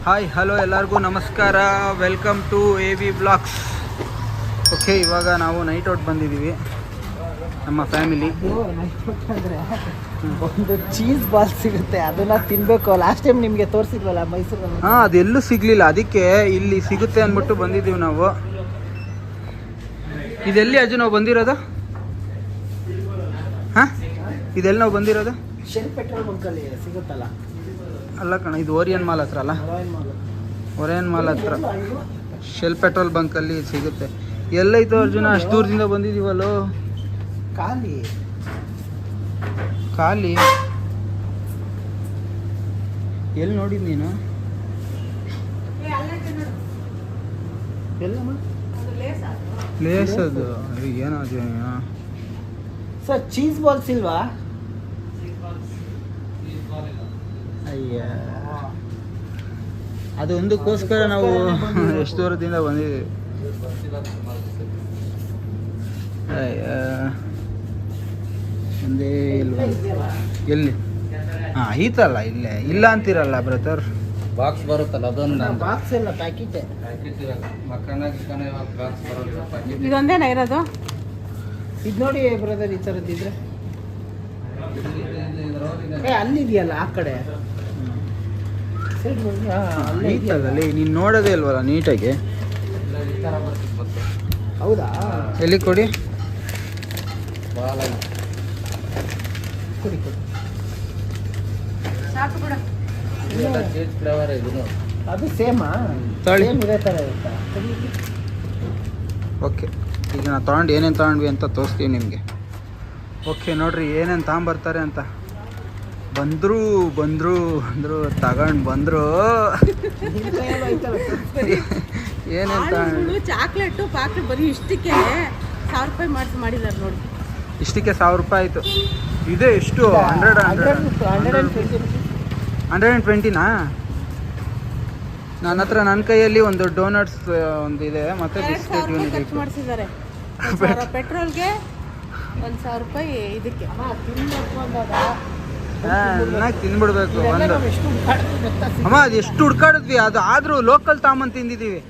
Hi hello ಎಲ್ಲರಿಗೂ ನಮಸ್ಕಾರ, welcome to AV blogs. Okay, ಇವಾಗ ನಾವು ನೈಟ್ ಔಟ್ ಬಂದಿದ್ದೀವಿ ನಮ್ಮ ಫ್ಯಾಮಿಲಿ. ಒಂದು ಚೀಸ್ ಬಾಲ್ ಸಿಗುತ್ತೆ, ಅದನ್ನ ತಿನ್ಬೇಕು. ಲಾಸ್ಟ್ ಟೈಮ್ ನಿಮಗೆ ತೋರಿಸಿದ್ವಲ್ಲ ಮೈಸೂರಲ್ಲಿ. ಹಾಂ, ಅದೆಲ್ಲೂ ಸಿಗಲಿಲ್ಲ, ಅದಕ್ಕೆ ಇಲ್ಲಿ ಸಿಗುತ್ತೆ ಅಂದ್ಬಿಟ್ಟು ಬಂದಿದ್ದೀವಿ ನಾವು. ಇದೆಲ್ಲಿ ಅಜ್ಜು ನಾವು ಬಂದಿರೋದು? ಹಾಂ, ಇದೆಲ್ಲಿ ನಾವು ಬಂದಿರೋದು? ಶೆಲ್ ಪೆಟ್ರೋಲ್ ಬಂಕಲ್ಲಿ ಸಿಗುತ್ತಲ್ಲ. ಅಲ್ಲ ಕಣ, ಇದು ಓರಿಯನ್ ಮಾಲ್ ಹತ್ರ ಅಲ್ಲ? ಓರಿಯನ್ ಮಾಲ್ ಹತ್ರ ಶೆಲ್ ಪೆಟ್ರೋಲ್ ಬಂಕಲ್ಲಿ ಸಿಗುತ್ತೆ. ಎಲ್ಲೈತು ಅರ್ಜುನ? ಅಷ್ಟು ದೂರದಿಂದ ಬಂದಿದ್ದೀವಲ್ಲೋ. ಖಾಲಿ ಎಲ್ಲಿ ನೋಡಿದ್ ನೀನು? ಪ್ಲೇಸ್ ಅದು ಏನೋ ಸರ್, ಚೀಸ್ ಬಾಲ್ಸ್ ಇಲ್ವಾ? ಅಯ್ಯ, ಅದು ಒಂದಕ್ಕೋಸ್ಕರ ನಾವು ಎಷ್ಟು ದೂರದಿಂದ ಬಂದಿದ್ದೀವಿ. ಅಯ್ಯ, ಒಂದೇ ಇಲ್ವ? ಎಲ್ಲಿ? ಹಾಂ, ಐತಲ್ಲ ಇಲ್ಲೇ. ಇಲ್ಲ ಅಂತೀರಲ್ಲ ಬ್ರದರ್. ಬಾಕ್ಸ್ ಬರುತ್ತಲ್ಲ, ಅದೊಂದು ಬಾಕ್ಸ್ ಇಲ್ಲ, ಪ್ಯಾಕೆಟ್. ಇದೊಂದೇನ ಇರೋದು? ಇದು ನೋಡಿ ಬ್ರದರ್, ಈ ಥರದ್ದಿದ್ರೆ ಅಲ್ಲಿದೆಯಲ್ಲ ಆ ಕಡೆ ಐತಲ್ಲ, ನೀನು ನೋಡೋದೇ ಇಲ್ವಲ್ಲ ನೀಟಾಗಿ. ಹೌದಾ? ಎಲ್ಲಿ ಕೊಡಿ ಕೊಡಿ ಕೊಡಿ. ಸಾಕು ಬಿಡು. ಚೀಸ್ ಫ್ಲೇವರ್ ಇದು. ಅದು ಸೇಮಾ? ತಗೊಳ್ಳಿ. ಸೇಮ್ ಇದೇ ಥರ ಇರುತ್ತಾ? ಓಕೆ, ಈಗ ನಾವು ತೊಗೊಂಡು ಏನೇನು ತೊಗೊಂಡ್ವಿ ಅಂತ ತೋರಿಸ್ತೀವಿ ನಿಮಗೆ. ಓಕೆ, ನೋಡ್ರಿ ಏನೇನು ತಗೊಂಬರ್ತಾರೆ ಅಂತ. ಬಂದರು ತಗೊಂಡು ಬಂದರು. ಏನೇನು ತಗೊಂಡು? ಚಾಕ್ಲೇಟು ಪಾಕೆಟ್ ಬರೀ ಇಷ್ಟಕ್ಕೆ 1000 ರೂಪಾಯಿ ಮಾಡಿದ್ದಾರೆ ನೋಡಿ. ಇಷ್ಟಕ್ಕೆ 1000 ರೂಪಾಯಿ ಆಯಿತು. ಇದೆ ಎಷ್ಟು? 120ನಾ? ನನ್ನ ಹತ್ರ ನನ್ನ ಕೈಯಲ್ಲಿ ಒಂದು ಡೋನಟ್ಸ್ ಒಂದು ಇದೆ, ಮತ್ತೆ ಬಿಸ್ಕೆಟ್ ಖರ್ಚು ಮಾಡಿಸಿದ್ದಾರೆ. ಪೆಟ್ರೋಲ್ಗೆ 1000 ರೂಪಾಯಿ ಇದಕ್ಕೆ. ತಿನ್ಬಿಡ್ಬೇಕು ಒಂದು. ಅಮ್ಮ, ಅದು ಎಷ್ಟು ಹುಡ್ಕಾಡಿದ್ವಿ, ಅದು ಆದ್ರೂ ಲೋಕಲ್ ತಾಮನ್ ತಿಂದಿದ್ದೀವಿ,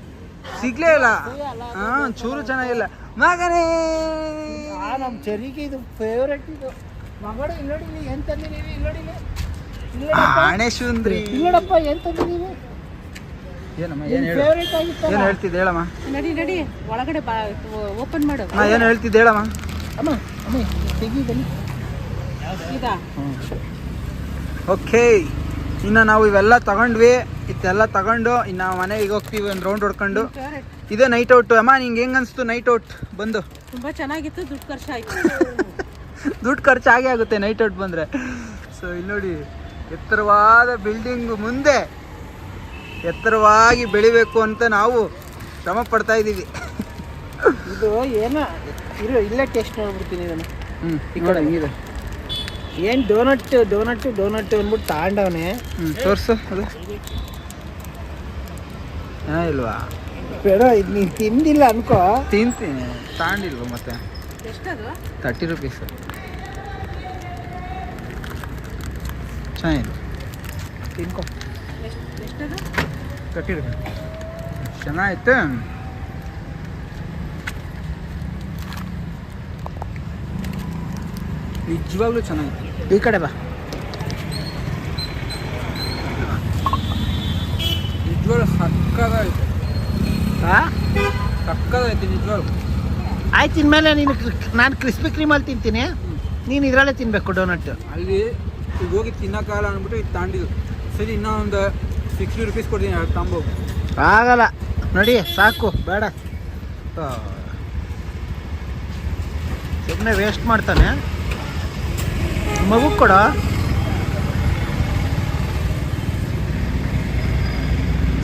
ಸಿಗ್ಲೇ ಇಲ್ಲ. ಹಾಂ, ಚೂರು ಚೆನ್ನಾಗಿಲ್ಲ ಮಗನೇ. ನಮ್ಮ ಚೆರಿಗೆ ಇದು ಫೇವ್ರೆಟ್. ಇದು ಮಗಳು ಇಲ್ಲಿ ನೋಡಿ, ಏನು ತಂದಿದ್ದೀವಿ? ಇಲ್ಲಿ ನೋಡಿ, ಆಣೆ ಸುಂದ್ರಿ. ನೋಡಪ್ಪ, ಏನು ತಂದಿದ್ದೀವಿ? ಏನಮ್ಮ, ಏನು ಫೇವ್ರೆಟ್ ಆಗಿತ್ತು. ಏನು ಹೇಳ್ತಿದ್ದೆ ಹೇಳಮ್ಮ? ನಡಿ ಒಳಗಡೆ ಓಪನ್ ಮಾಡು. ಏನು ಹೇಳ್ತಿದ್ದೆ ಹೇಳಮ್ಮ? ಅಮ್ಮ ತೆಗಿದ್ದೀನಿ. ಇದಾ? ಓಕೆ, ಇನ್ನು ನಾವು ಇವೆಲ್ಲ ತಗೊಂಡ್ವಿ. ಇದೆಲ್ಲ ತಗೊಂಡು ಇನ್ನು ಮನೆಗೆ ಹೋಗ್ತೀವಿ, ಒಂದು ರೌಂಡ್ ಹೊಡ್ಕೊಂಡು. ಇದೇ ನೈಟ್ ಔಟ್. ಅಮ್ಮ, ನಿಂಗೆ ಹೆಂಗೆ ಅನಿಸ್ತು ನೈಟ್ ಔಟ್ ಬಂದು? ತುಂಬಾ ಚೆನ್ನಾಗಿತ್ತು. ದುಡ್ಡು ಖರ್ಚಾಯ್ತು. ದುಡ್ಡು ಖರ್ಚು ಆಗೇ ಆಗುತ್ತೆ ನೈಟ್ ಔಟ್ ಬಂದರೆ. ಸೊ ಇಲ್ಲಿ ನೋಡಿ, ಎತ್ತರವಾದ ಬಿಲ್ಡಿಂಗ್ ಮುಂದೆ ಎತ್ತರವಾಗಿ ಬೆಳಿಬೇಕು ಅಂತ ನಾವು ಶ್ರಮ ಪಡ್ತಾ ಇದ್ದೀವಿ. ಇದು ಏನೋ ಇಲ್ಲೇ ಟೇಸ್ಟ್ ನೋಡ್ಬಿಡ್ತೀನಿ ಇದನ್ನು. ಈ ಕಡೆ ಇದೆ ಏನು ಡೋನಟ್ ಅಂದ್ಬಿಟ್ಟು ತಗೊಂಡವನೆ. ತೋರಿಸು ಅದು. ಇಲ್ವಾ ಬೇಡ, ಇದು ನೀನು ತಿಂದಿಲ್ಲ ಅನ್ಕೋ. ತಿಂತೀನಿ, ತಗೊಂಡಿಲ್ವ ಮತ್ತೆ? ಎಷ್ಟದು? 30 ರೂಪೀಸ್. ಚೆನ್ನಾಗಿದೆ, ತಿನ್ಕೊ. ಎಷ್ಟದು? 30 ರೂಪೀಸ್. ಚೆನ್ನಾಗಿತ್ತು. ನಿಜವಾಗ್ಲೂ ಚೆನ್ನಾಗಿತ್ತು. ಈ ಕಡೆ ಬಾ. ನಿಜವಾಗ್ಲೂ ಸಕ್ಕದಾಯ್ತು. ಸಕ್ಕದಾಯ್ತು ನಿಜವಾಗ್ಲೂ. ಆಯ್ತು, ಇನ್ಮೇಲೆ ನಾನು ಕ್ರಿಸ್ಪಿ ಕ್ರೀಮಲ್ಲಿ ತಿಂತೀನಿ, ನೀನು ಇದರಲ್ಲೇ ತಿನ್ನಬೇಕು ಡೋನಟ್. ಅಲ್ಲಿ ಈಗ ಹೋಗಿ ತಿನ್ನೋಕ್ಕಾಗಲ್ಲ ಅಂದ್ಬಿಟ್ಟು ಇದು ತಾಂಡಿದ್ದು. ಸರಿ, ಇನ್ನೂ ಒಂದು 60 ರೂಪೀಸ್ ಕೊಡ್ತೀನಿ, 2 ತಾಂಬೋಗು. ಆಗಲ್ಲ ನೋಡಿ, ಸಾಕು, ಬೇಡ. ಸುಮ್ಮನೆ ವೇಸ್ಟ್ ಮಾಡ್ತಾನೆ. ಮಗು ಕೊಡೋ.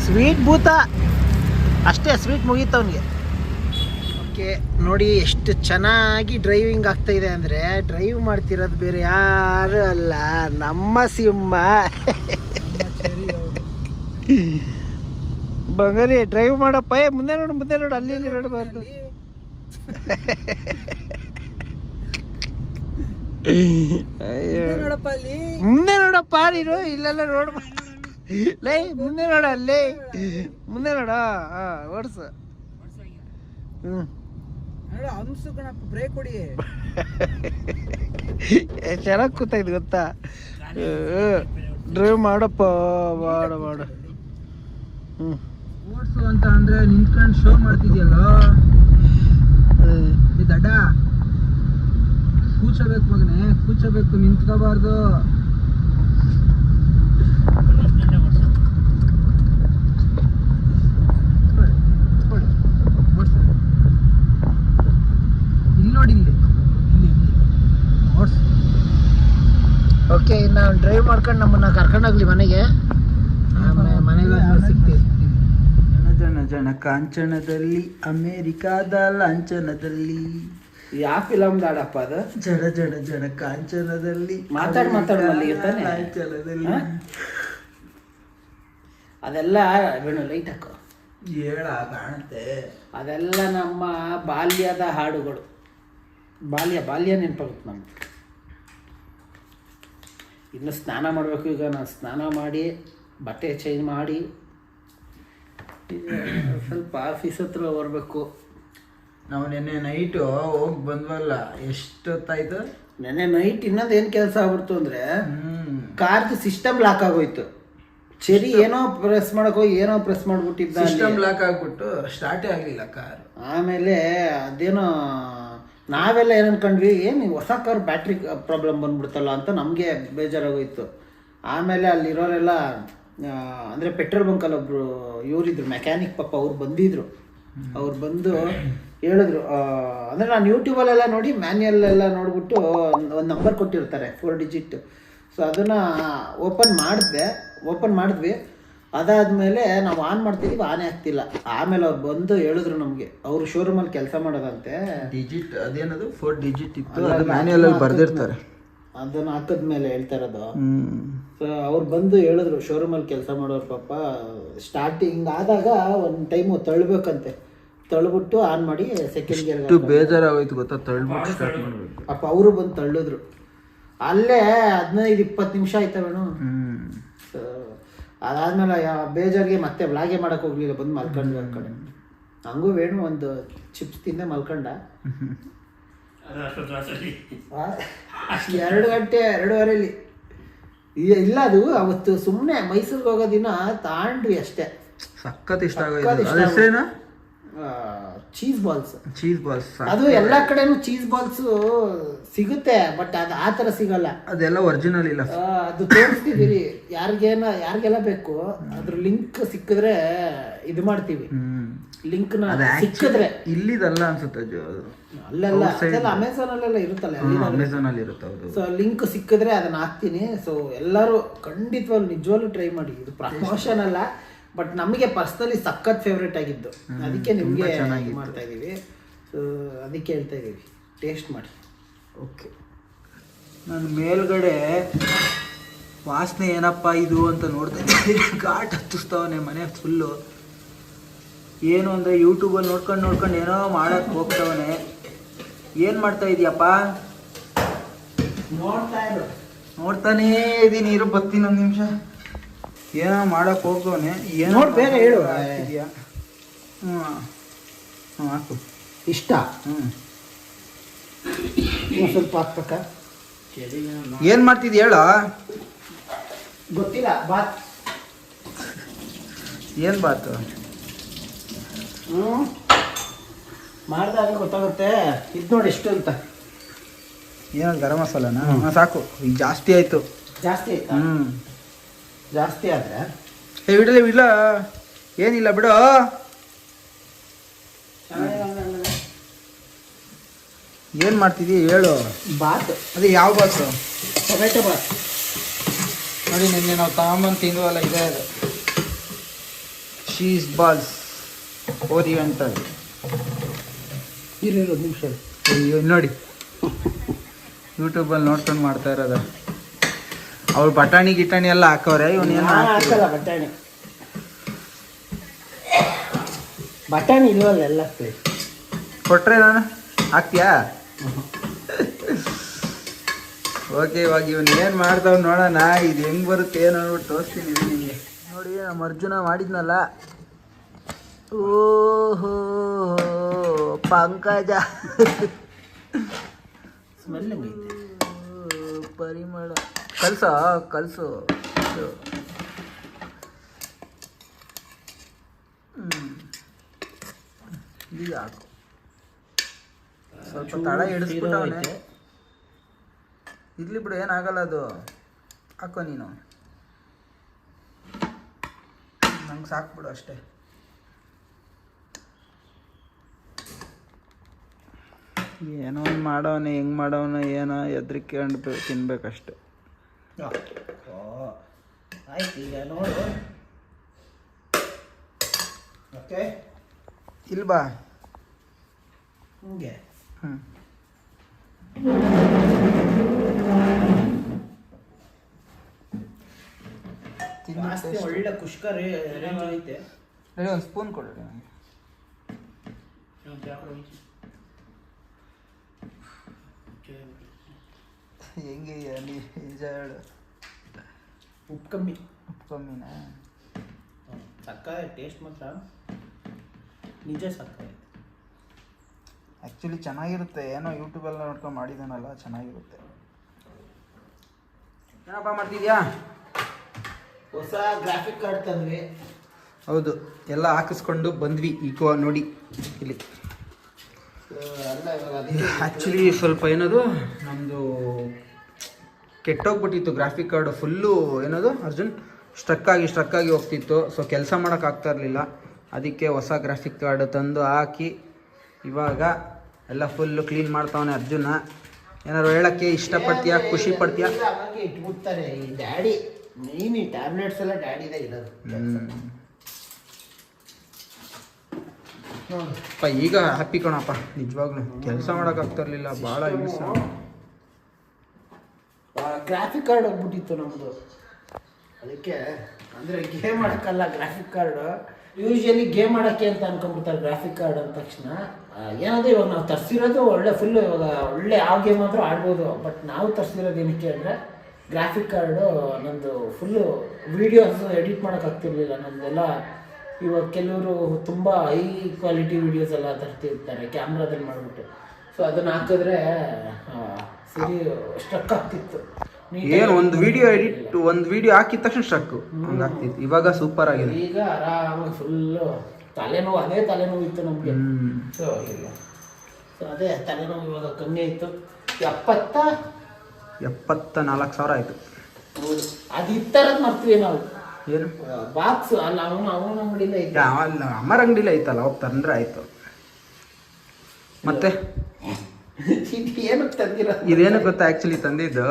ಸ್ವೀಟ್ ಭೂತ ಅಷ್ಟೇ, ಸ್ವೀಟ್ ಮುಗೀತವನಿಗೆ. ಓಕೆ, ನೋಡಿ ಎಷ್ಟು ಚೆನ್ನಾಗಿ ಡ್ರೈವಿಂಗ್ ಆಗ್ತಾ ಇದೆ ಅಂದರೆ, ಡ್ರೈವ್ ಮಾಡ್ತಿರೋದು ಬೇರೆ ಯಾರು ಅಲ್ಲ, ನಮ್ಮ ಸಿಂಹ. ಬಂಗಾರಿ, ಡ್ರೈವ್ ಮಾಡಪ್ಪ. ಮುಂದೆ ನೋಡು, ಅಲ್ಲಿ ನೋಡಬಾರ್ದು. ನೋಡಪ್ಪ ಅಲ್ಲಿ ಮುಂದೆ ನೋಡಪ್ಪ ನೀನು, ಇಲ್ಲೆಲ್ಲ ನೋಡ. ಲೇ ಮುಂದೆ ನೋಡ ಅಲ್ಲೇ ಮುಂದೆ ನೋಡ ಓಡ್ಸು. ಹಂಸು ಕಣಪ್ಪ, ಬ್ರೇಕ್ ಹೊಡಿ. ಚೆನ್ನಾಗಿ ಕೂತೈದು ಗೊತ್ತಾ. ಡ್ರೈವ್ ಮಾಡಪ್ಪ, ಮಾಡು. ಓಡ್ಸು ಅಂತ ಅಂದ್ರೆ ನಿಂತ್ಕೊಂಡು ಶೋ ಮಾಡ್ತಿದ್ಯಲ್ಲ ಈ ದಡ್ಡ. ಕೂಚಬೇಕು ಮಗನೇ, ಕೂಚಬೇಕು, ನಿಂತ್ಕೋಬಾರ್ದು. ಇಲ್ಲಿ ನೋಡಿ, ಇಲ್ಲಿ ಓಡ್ಸು. ಓಕೆ, ನಾವು ಡ್ರೈವ್ ಮಾಡ್ಕೊಂಡು ನಮ್ಮನ್ನ ಕರ್ಕೊಂಡೋಗ್ಲಿ ಮನೆಗೆ. ಮನೆಗೆ ಸಿಗ್ತೀವಿ. ಜನ ಕಾಂಚನದಲ್ಲಿ, ಅಮೇರಿಕಾದ ಲಾಂಛನದಲ್ಲಿ. ಯಾವ ಫಿಲಮ್ ದಾಡಪ್ಪ ಅದು? ಜನ ಕಾಂಚನದಲ್ಲಿ, ಮಾತಾಡ್ ಮಲ್ಲಿಗೆ ಲಾಂಛನದಲ್ಲಿ. ಅದೆಲ್ಲ ಬೇಡ, ಲೈಟ್ ಹಾಕೋ. ಹೇಳ ಕಾಣುತ್ತೆ. ಅದೆಲ್ಲ ನಮ್ಮ ಬಾಲ್ಯದ ಹಾಡುಗಳು. ಬಾಲ್ಯ ನೆನಪಾಗುತ್ತೆ ನಮ್ಗೆ. ಇನ್ನು ಸ್ನಾನ ಮಾಡಬೇಕು. ಈಗ ನಾನು ಸ್ನಾನ ಮಾಡಿ ಬಟ್ಟೆ ಚೇಂಜ್ ಮಾಡಿ ಸ್ವಲ್ಪ ಆಫೀಸ್ ಹತ್ರ ಬರಬೇಕು. ನಾವು ನೆನ್ನೆ ನೈಟು ಹೋಗಿ ಬಂದ್ವಲ್ಲ, ಎಷ್ಟೊತ್ತಾಯ್ತು? ನೆನ್ನೆ ನೈಟ್ ಇನ್ನೊಂದು ಏನು ಕೆಲಸ ಆಗ್ಬಿಡ್ತು ಅಂದರೆ, ಕಾರ್ದು ಸಿಸ್ಟಮ್ ಲಾಕ್ ಆಗೋಯ್ತು. ಸರಿ, ಏನೋ ಪ್ರೆಸ್ ಮಾಡ್ಬಿಟ್ಟಿದ್ದ. ಸಿಸ್ಟಮ್ ಲಾಕ್ ಆಗ್ಬಿಟ್ಟು ಸ್ಟಾರ್ಟೇ ಆಗಲಿಲ್ಲ ಕಾರ್. ಆಮೇಲೆ ಅದೇನೋ ನಾವೆಲ್ಲ ಏನು ಅನ್ಕೊಂಡ್ವಿ, ಏನು ಹೊಸ ಕಾರ್ ಬ್ಯಾಟ್ರಿ ಪ್ರಾಬ್ಲಮ್ ಬಂದ್ಬಿಡ್ತಲ್ಲ ಅಂತ ನಮಗೆ ಬೇಜಾರಾಗೋಯ್ತು. ಆಮೇಲೆ ಅಲ್ಲಿರೋರೆಲ್ಲ ಅಂದರೆ ಪೆಟ್ರೋಲ್ ಬಂಕಲ್ಲಿ ಒಬ್ಬರು ಇವರಿದ್ರು ಮೆಕ್ಯಾನಿಕ್, ಪಾಪ ಅವ್ರು ಬಂದಿದ್ರು. ಅವ್ರು ಬಂದು ಹೇಳಿದ್ರು, ಅಂದರೆ ನಾನು ಯೂಟ್ಯೂಬಲ್ಲೆಲ್ಲ ನೋಡಿ ಮ್ಯಾನ್ಯಲ್ ಎಲ್ಲ ನೋಡ್ಬಿಟ್ಟು ಒಂದು ನಂಬರ್ ಕೊಟ್ಟಿರ್ತಾರೆ 4 ಡಿಜಿಟ್. ಸೊ ಅದನ್ನು ಓಪನ್ ಮಾಡಿದ್ವಿ. ಅದಾದಮೇಲೆ ನಾವು ಆನ್ ಮಾಡ್ತಿದ್ದೀವಿ, ಆನೇ ಆಗ್ತಿಲ್ಲ. ಆಮೇಲೆ ಅವ್ರು ಬಂದು ಹೇಳಿದ್ರು ನಮಗೆ, ಅವರು ಶೋರೂಮಲ್ಲಿ ಕೆಲಸ ಮಾಡೋದಂತೆ. ಡಿಜಿಟ್ ಅದೇನದು 4 ಡಿಜಿಟ್ ಇತ್ತು, ಅದು ಮ್ಯಾನ್ಯಲ್ ಅಲ್ಲಿ ಬರ್ದಿರ್ತಾರೆ. ಅದನ್ನು ಹಾಕಿದ್ಮೇಲೆ ಹೇಳ್ತಾ ಇರೋದು. ಸೊ ಅವ್ರು ಬಂದು ಹೇಳಿದ್ರು, ಶೋರೂಮಲ್ಲಿ ಕೆಲಸ ಮಾಡೋರು ಪಾಪ ಸ್ಟಾರ್ಟಿಂಗ್ ಆದಾಗ ಒಂದು ಟೈಮು ತಳ್ಬೇಕಂತೆ. ತಳ್ಬಿಟ್ಟು ಆನ್ ಮಾಡಿ ಸೆಕೆಂಡ್ ಗೇರ್. ಬೇಜಾರಾಗೋಯ್ತು ಗೊತ್ತಾ, ತಳ್ಬಿಟ್ಟು ಸ್ಟಾರ್ಟ್ ಮಾಡಬೇಕು. ಪಾಪ ಅವರು ಬಂದು ತಳ್ಳಿದ್ರು. ಅಲ್ಲೇ 15-20 ನಿಮಿಷ ಆಯ್ತವೇನು. ಸೊ ಅದಾದ್ಮೇಲೆ ಬೇಜಾರಿಗೆ ಮತ್ತೆ ವ್ಲಾಗೆ ಮಾಡಕ್ಕೆ ಹೋಗ್ಲಿಲ್ಲ, ಬಂದು ಮಲ್ಕೊಂಡ್ವಿ ಆ ಕಡೆ. ಹಂಗೂ ವೇಣು ಒಂದು ಚಿಪ್ಸ್ ತಿಂದೆ ಮಲ್ಕೊಂಡ. 2 ಗಂಟೆ 2:15 ಇಲ್ಲ. ಅದು ಅವತ್ತು ಸುಮ್ಮನೆ ಮೈಸೂರಿಗೆ ಹೋಗೋ ದಿನ ತಾಂಡ್ವಿ ಅಷ್ಟೇ. ಸಖತ್ ಇಷ್ಟ ಆಗೋಯ್ತು. Cheese balls. ಅದು ಎಲ್ಲ ಕಡೆನೂ ಚೀಸ್ ಬಾಲ್ಸ್ ಸಿಗುತ್ತೆ, ಬಟ್ ಅದು ಆ ಥರ ಸಿಗಲ್ಲ. ಅದೆಲ್ಲ ಒರಿಜಿನಲ್ ಇಲ್ಲ. ಅದು ತೋರಿಸ್ತಿದ್ದೀರಿ ಯಾರಿಗೆಲ್ಲ ಬೇಕು, ಅದ್ರ ಲಿಂಕ್ ಸಿಕ್ಕಿದ್ರೆ ಇದು ಮಾಡ್ತೀವಿ. ಲಿಂಕ್ ಸಿಕ್ಕಿದ್ರೆ ಇಲ್ಲಿದಲ್ಲ ಅನ್ಸುತ್ತೆ, ಅಲ್ಲೆಲ್ಲ ಅಮೆಝಾನ್ ಅಲ್ಲೆಲ್ಲ ಇರುತ್ತಲ್ಲ, ಅಮೆಝಾನ್ ಅಲ್ಲಿ ಇರುತ್ತೆ. ಸೊ ಲಿಂಕ್ ಸಿಕ್ಕಿದ್ರೆ ಅದನ್ನ ಹಾಕ್ತೀನಿ. ಸೊ ಎಲ್ಲರೂ ಖಂಡಿತವಾಗ್ಲೂ ನಿಜವಾಗ್ಲೂ ಟ್ರೈ ಮಾಡಿ. ಇದು ಪ್ರಮೋಷನ್ ಅಲ್ಲ, ಬಟ್ ನಮಗೆ ಪರ್ಸ್ನಲಿ ಸಖತ್ ಫೇವ್ರೇಟ್ ಆಗಿದ್ದು, ಅದಕ್ಕೆ ನಿಮಗೆ ಮಾಡ್ತಾ ಇದ್ದೀವಿ. ಸೊ ಅದಕ್ಕೆ ಹೇಳ್ತಾ ಇದ್ದೀವಿ, ಟೇಸ್ಟ್ ಮಾಡಿ. ಓಕೆ, ನಾನು ಮೇಲ್ಗಡೆ ವಾಸನೆ ಏನಪ್ಪ ಇದು ಅಂತ ನೋಡ್ತಾ ಇದ್ದೀನಿ. ಘಾಟ್ ಹತ್ತಿಸ್ತವನೆ ಮನೆ ಫುಲ್ಲು. ಏನು ಅಂದರೆ ಯೂಟ್ಯೂಬಲ್ಲಿ ನೋಡ್ಕೊಂಡು ಏನೋ ಮಾಡೋಕ್ಕೆ ಹೋಗ್ತವನೆ. ಏನು ಮಾಡ್ತಾ ಇದೀಯಪ್ಪ? ನೋಡ್ತಾನೇ ಇದ್ದೀನಿ. ಇರು, ಬರ್ತೀನಿ ಒಂದು ನಿಮಿಷ. ಏನೋ ಮಾಡೋಕ್ಕೆ ಹೋಗ್ತವನೆ. ಏನೋ ಬೇರೆ ಹೇಳು. ಇದೆಯಾ? ಹಾಕು. ಇಷ್ಟ ಸ್ವಲ್ಪ ಹಾಕ್ಬೇಕಾ? ಏನು ಮಾಡ್ತಿದ್ಯ ಹೇಳ? ಗೊತ್ತಿಲ್ಲ. ಬಾತ್. ಏನು ಬಾತು? ಮಾಡಿದಾಗ ಗೊತ್ತಾಗುತ್ತೆ. ಇದು ನೋಡಿ ಎಷ್ಟು ಅಂತ. ಏನೋ ಗರಂ ಮಸಾಲನಾ? ಸಾಕು, ಈಗ ಜಾಸ್ತಿ ಆಯಿತು. ಜಾಸ್ತಿ ಆಯ್ತಾ? ಜಾಸ್ತಿ ಆದರೆ ಬಿಡಲ್ಲ, ಏನಿಲ್ಲ ಬಿಡು. ಏನು ಮಾಡ್ತಿದ್ದೀಯ ಹೇಳು? ಬಾತ್. ಅದೇ ಯಾವ ಬಾತು? ಟೊಮೆಟೊ ಬಾತ್. ನೋಡಿ, ನಿನ್ನೆ ನಾವು ತಗೊಂಬಂದು ತಿಂದ್ವಲ್ಲ, ಇದೆ ಅದು ಚೀಸ್ ಬಾಲ್ಸ್ ಓರಿಯೆಂಟಲ್. ಇರೋದು ನಿಮಿಷ. ಅಯ್ಯೋ, ನೋಡಿ ಯೂಟ್ಯೂಬಲ್ಲಿ ನೋಡ್ಕೊಂಡು ಮಾಡ್ತಾ ಇರೋದ. ಅವ್ರು ಬಟಾಣಿ ಗಿಟಾಣಿ ಎಲ್ಲ ಹಾಕವ್ರೆ, ಇವನೇನು ಹಾಕಲ್ಲ. ಬಟಾಣಿ ಇಲ್ವಲ್ಲ, ಎಲ್ಲ ಕೊಟ್ರೆ ನಾನು ಹಾಕ್ತೀಯಾ? ಓಕೆ, ಇವಾಗ ಇವನು ಏನು ಮಾಡ್ತಾವ್ ನೋಡೋಣ. ಇದು ಹೆಂಗೆ ಬರುತ್ತೆ ಏನು ಅಂದ್ಬಿಟ್ಟು ತೋರಿಸ್ತೀನಿ ನಿಮಗೆ. ನೋಡಿ ನಮ್ಮ ಅರ್ಜುನ ಮಾಡಿದ್ನಲ್ಲ. ಓಹೋ ಪಂಕಜ ಸ್ಮೆಲ್ ಹೆಂಗೈತೆ? ಪರಿಮಳ ಕಲ್ಸು ಈಗ ಹಾಕು. ಸ್ವಲ್ಪ ತಳ ಹಿಡಿಸ್ಬಿಟ್ಟವನೆ. ಇರ್ಲಿ ಬಿಡು, ಏನಾಗಲ್ಲ ಅದು. ಹಾಕೋ ನೀನು, ನಂಗೆ ಸಾಕ್ಬಿಡು ಅಷ್ಟೇ. ಏನೋ ಒಂದು ಮಾಡೋನೆ, ಹೆಂಗೆ ಮಾಡೋನ ಏನೋ ಎದ್ರಿಕೊಂಡು ತಿನ್ಬೇಕಷ್ಟೆ. ಆಯ್ತು, ಈಗ ನೋಡು. ಓಕೆ, ಇಲ್ಬಾ ಹಿಂಗೆ ಜಾಸ್ತಿ ಒಳ್ಳೆ ಕುಷ್ಕ ರೇಂಜ್ ಐತೆ. ಒಂದು ಸ್ಪೂನ್ ಕೊಡ್ರಿ ನನಗೆ. ಹೆಂಗೆ ನಿಜ ಹೇಳು. ಉಪ್ಪು ಕಮ್ಮಿ. ಉಪ್ಪು ಕಮ್ಮಿನಾ? ಸಕ್ಕ ಟೇಸ್ಟ್ ಮಾತ್ರ ನಿಜ ಸಕ್ಕ. ಆ್ಯಕ್ಚುಲಿ ಚೆನ್ನಾಗಿರುತ್ತೆ. ಏನೋ ಯೂಟ್ಯೂಬಲ್ಲಿ ನೋಡ್ಕೊಂಡು ಮಾಡಿದ್ದಾನಲ್ಲ, ಚೆನ್ನಾಗಿರುತ್ತೆ. ಏನಪ್ಪ ಮಾಡ್ತಿದ್ಯಾ? ಹೊಸ ಗ್ರಾಫಿಕ್ ಕಾರ್ಡ್ ತಂದ್ವಿ. ಹೌದು, ಎಲ್ಲ ಹಾಕಿಸ್ಕೊಂಡು ಬಂದ್ವಿ. ಈಗ ನೋಡಿ ಇಲ್ಲಿ ಆ್ಯಕ್ಚುಲಿ ಸ್ವಲ್ಪ ಏನದು ನಮ್ಮದು ಕೆಟ್ಟೋಗ್ಬಿಟ್ಟಿತ್ತು ಗ್ರಾಫಿಕ್ ಕಾರ್ಡು. ಫುಲ್ಲು ಏನದು ಅರ್ಜುನ್ ಸ್ಟ್ರಕ್ ಆಗಿ ಹೋಗ್ತಿತ್ತು. ಸೊ ಕೆಲಸ ಮಾಡೋಕ್ಕಾಗ್ತಾ ಇರಲಿಲ್ಲ. ಅದಕ್ಕೆ ಹೊಸ ಗ್ರಾಫಿಕ್ ಕಾರ್ಡ್ ತಂದು ಹಾಕಿ ಇವಾಗ ಎಲ್ಲ ಫುಲ್ಲು ಕ್ಲೀನ್ ಮಾಡ್ತಾವನೆ ಅರ್ಜುನ. ಏನಾದ್ರು ಹೇಳೋಕ್ಕೆ ಇಷ್ಟಪಡ್ತೀಯಾ, ಖುಷಿ ಪಡ್ತೀಯಾ? ಹಾಗಾಗಿ ಇಟ್ಬಿಡ್ತಾರೆ ಈ ಡ್ಯಾಡಿ. ಮೇನ್ ಈ ಟ್ಯಾಬ್ಲೆಟ್ಸ್ ಎಲ್ಲ ಡ್ಯಾಡಿದೇ ಇರೋದು. ಅಪ್ಪ ಈಗ ಹ್ಯಾಪಿ ಕಣಪ್ಪ, ನಿಜವಾಗ್ಲೂ ಕೆಲಸ ಮಾಡೋಕ್ಕಾಗ್ತಾ ಇರಲಿಲ್ಲ, ಭಾಳ ಹಿಂಸೆ. ಗ್ರಾಫಿಕ್ ಕಾರ್ಡ್ ಹೋಗ್ಬಿಟ್ಟಿತ್ತು ನಮ್ಮದು. ಅದಕ್ಕೆ ಅಂದರೆ ಗೇಮ್ ಆಡೋಕ್ಕಲ್ಲ ಗ್ರಾಫಿಕ್ ಕಾರ್ಡು. ಯೂಶ್ವಲಿ ಗೇಮ್ ಆಡೋಕ್ಕೆ ಅಂತ ಅನ್ಕೊಂಡ್ಬಿಡ್ತಾರೆ ಗ್ರಾಫಿಕ್ ಕಾರ್ಡ್ ಅಂದ ತಕ್ಷಣ. ಏನಾದರೂ ಇವಾಗ ನಾವು ತರಿಸಿರೋದು ಒಳ್ಳೆ ಫುಲ್ಲು, ಇವಾಗ ಒಳ್ಳೆ ಯಾವ ಗೇಮ್ ಆದರೂ ಆಡ್ಬೋದು. ಬಟ್ ನಾವು ತರಿಸಿರೋದು ಏನಕ್ಕೆ ಅಂದರೆ ಗ್ರಾಫಿಕ್ ಕಾರ್ಡು ನಮ್ಮದು ಫುಲ್ಲು ವೀಡಿಯೋಸ್ ಎಡಿಟ್ ಮಾಡೋಕ್ಕಾಗ್ತಿರ್ಲಿಲ್ಲ ನಮ್ಮದೆಲ್ಲ. ಇವಾಗ ಕೆಲವರು ತುಂಬ ಹೈ ಕ್ವಾಲಿಟಿ ವೀಡಿಯೋಸ್ ಎಲ್ಲ ತರ್ತಿರ್ತಾರೆ ಕ್ಯಾಮ್ರಾದಲ್ಲಿ ಮಾಡಿಬಿಟ್ಟು. ಸೊ ಅದನ್ನು ಹಾಕಿದ್ರೆ ಸರಿ ಸ್ಟ್ರಕ್ ಆಗ್ತಿತ್ತು. ಏನು ಒಂದು ವಿಡಿಯೋ ಹಾಕಿದ ತಕ್ಷಣ ಸ್ಟ್ರಕ್ಕು ಹಂಗಾಗ್ತಿತ್ತು. ಇವಾಗ ಸೂಪರ್ ಆಗಿದೆ. ಈಗ ಆರಾಮಾಗಿ ಫುಲ್ಲು ತಲೆನೋವು, ಅದೇ ತಲೆನೋವು ಇತ್ತು ನಮಗೆ. ಸೊ ಈಗ ಸೊ ಅದೇ ತಲೆನೋವು ಇವಾಗ ಕಮ್ಮಿ ಆಯಿತು. 74,000 ಆಯಿತು. ಹೌದು, ಅದು ಇತ್ತರದ್ದು ಮಾಡ್ತೀವಿ ನಾವು. ಏನು ಬಾಕ್ಸ್ ಅಲ್ಲ, ಅವನ ಅಂಗಡಿಯಿಂದ ಐತೆ. ಅಮ್ಮರ ಅಂಗಡಿಲೇ ಐತಲ್ಲ, ಹೋಗಿ ತಂದ್ರೆ ಆಯಿತು. ಮತ್ತೆ ಏನು ತಂದಿರೋ ಇದೇನು ಗೊತ್ತಾ? ಆ್ಯಕ್ಚುಲಿ ತಂದಿದ್ದು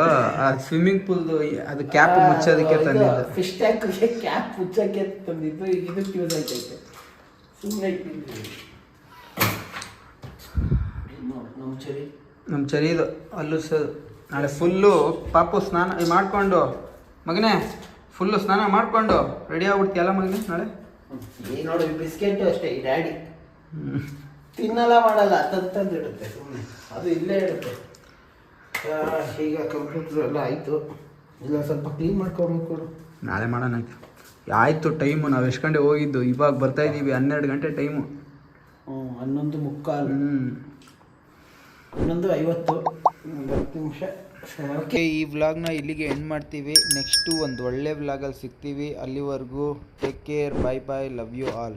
ಸ್ವಿಮ್ಮಿಂಗ್ ಪೂಲ್ದು ಅದು ಕ್ಯಾಪ್ ಮುಚ್ಚೋದಕ್ಕೆ ತಂದಿದ್ದು. ಫಿಶ್ ಟ್ಯಾಂಕ್ಗೆ ಕ್ಯಾಪ್ ಮುಚ್ಚೋಕ್ಕೆ ತಂದಿದ್ದು. ಈಗ ಇದಕ್ಕೆ ಯೂಸ್ ಆಯ್ತೈತೆ. ಸುಮ್ಮನೆ ನಮ್ಮ ಚರಿದು ಅಲ್ಲೂ ನಾಳೆ ಫುಲ್ಲು ಪಾಪು ಸ್ನಾನ ಮಾಡಿಕೊಂಡು, ಮಗನೇ ಫುಲ್ಲು ಸ್ನಾನ ಮಾಡಿಕೊಂಡು ರೆಡಿ ಆಗ್ಬಿಡ್ತೀಯಲ್ಲ ಮಗನೇ ನಾಳೆ? ಈ ನೋಡಿ ಬಿಸ್ಕೆಟ್ ಅಷ್ಟೇ. ಈ ಡ್ಯಾಡಿ ತಿನ್ನಲ್ಲ ಮಾಡಲ್ಲ, ತಂದಿಡುತ್ತೆ ಸುಮ್ಮನೆ. ಅದು ಇಲ್ಲೇ ಇರುತ್ತೆ. ಈಗ ಕಂಪ್ಯೂಟರ್ ಎಲ್ಲ ಆಯಿತು. ಇಲ್ಲ ಸ್ವಲ್ಪ ಕ್ಲೀನ್ ಮಾಡ್ಕೊಡ್ಬೇಕು. ನಾಳೆ ಮಾಡೋಣ ಆಯಿತು. ಟೈಮು ನಾವು ಎಷ್ಟು ಗಂಟೆ ಹೋಗಿದ್ದು, ಇವಾಗ ಬರ್ತಾಯಿದ್ದೀವಿ 12 ಗಂಟೆ ಟೈಮು. 11:45. 11:50. 10 ನಿಮಿಷ. ಓಕೆ, ಈ ವ್ಲಾಗ್ನ ಇಲ್ಲಿಗೆ ಎಂಡ್ ಮಾಡ್ತೀವಿ. ನೆಕ್ಸ್ಟು ಒಂದು ಒಳ್ಳೆ ವ್ಲಾಗಲ್ಲಿ ಸಿಗ್ತೀವಿ. ಅಲ್ಲಿವರೆಗೂ take care, bye bye, love you all.